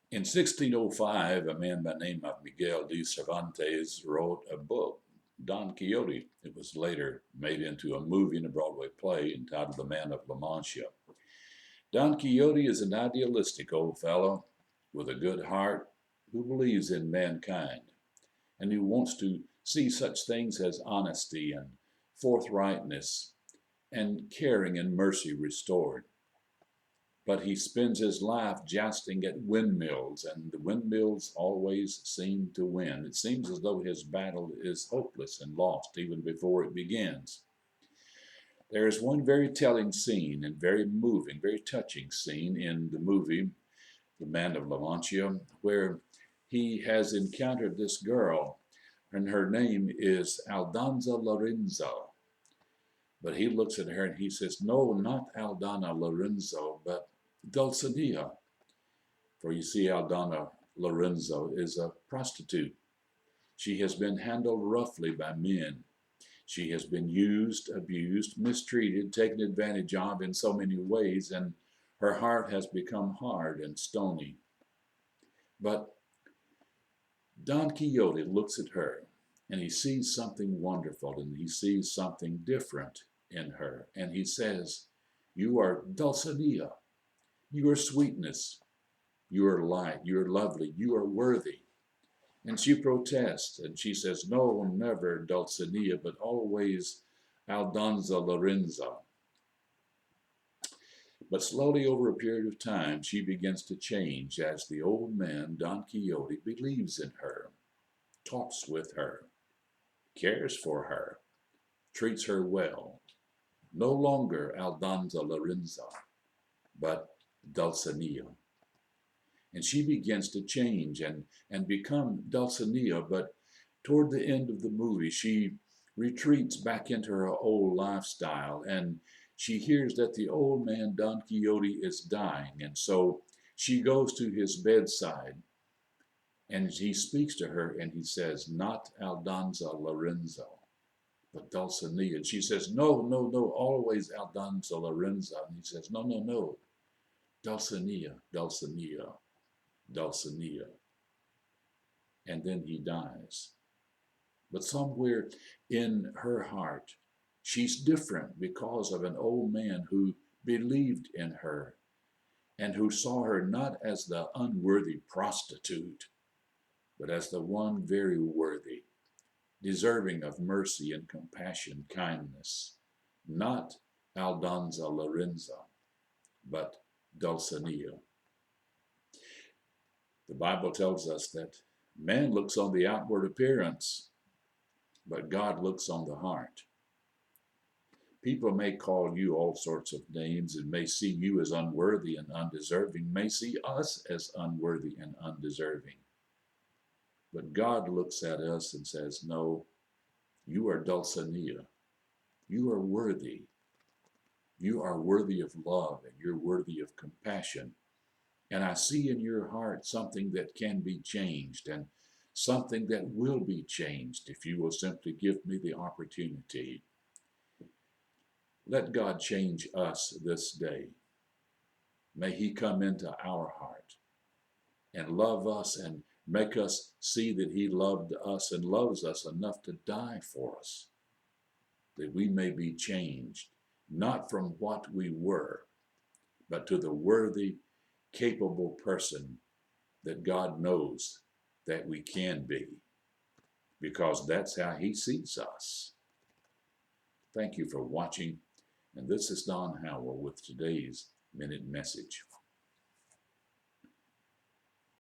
In 1605, a man by the name of Miguel de Cervantes wrote a book, Don Quixote. It was later made into a movie and a Broadway play entitled The Man of La Mancha. Don Quixote is an idealistic old fellow with a good heart who believes in mankind and who wants to see such things as honesty and forthrightness and caring and mercy restored. But he spends his life jousting at windmills, and the windmills always seem to win. It seems as though his battle is hopeless and lost even before it begins. There is one very telling scene and very moving, very touching scene in the movie The Man of La Mancha, where he has encountered this girl, and her name is Aldonza Lorenzo. But he looks at her and he says, "No, not Aldana Lorenzo, but Dulcinea." For you see, Aldana Lorenzo is a prostitute. She has been handled roughly by men. She has been used, abused, mistreated, taken advantage of in so many ways, and her heart has become hard and stony. But Don Quixote looks at her and he sees something wonderful and he sees something different in her. And he says, "You are Dulcinea. You are sweetness. You are light. You are lovely. You are worthy." And she protests and she says, "No, never Dulcinea, but always Aldonza Lorenzo." But slowly over a period of time, she begins to change as the old man, Don Quixote, believes in her, talks with her, cares for her, treats her well. No longer Aldonza Lorenzo, but Dulcinea. And she begins to change and become Dulcinea, but toward the end of the movie, she retreats back into her old lifestyle and she hears that the old man Don Quixote is dying. And so she goes to his bedside and he speaks to her and he says, "Not Aldonza Lorenzo, but Dulcinea." And she says, "No, no, no, always Aldonza Lorenzo." And he says, "No, no, no, Dulcinea, Dulcinea, Dulcinea." And then he dies. But somewhere in her heart, she's different because of an old man who believed in her and who saw her not as the unworthy prostitute, but as the one very worthy, deserving of mercy and compassion, kindness. Not Aldonza Lorenzo, but Dulcinea. The Bible tells us that man looks on the outward appearance, but God looks on the heart. People may call you all sorts of names and may see you as unworthy and undeserving, may see us as unworthy and undeserving. But God looks at us and says, "No, you are Dulcinea. You are worthy. You are worthy of love and you're worthy of compassion. And I see in your heart something that can be changed and something that will be changed if you will simply give me the opportunity." Let God change us this day. May He come into our heart and love us and make us see that He loved us and loves us enough to die for us, that we may be changed, not from what we were, but to the worthy, capable person that God knows that we can be, because that's how He sees us. Thank you for watching, and this is Don Howell with today's Minute Message.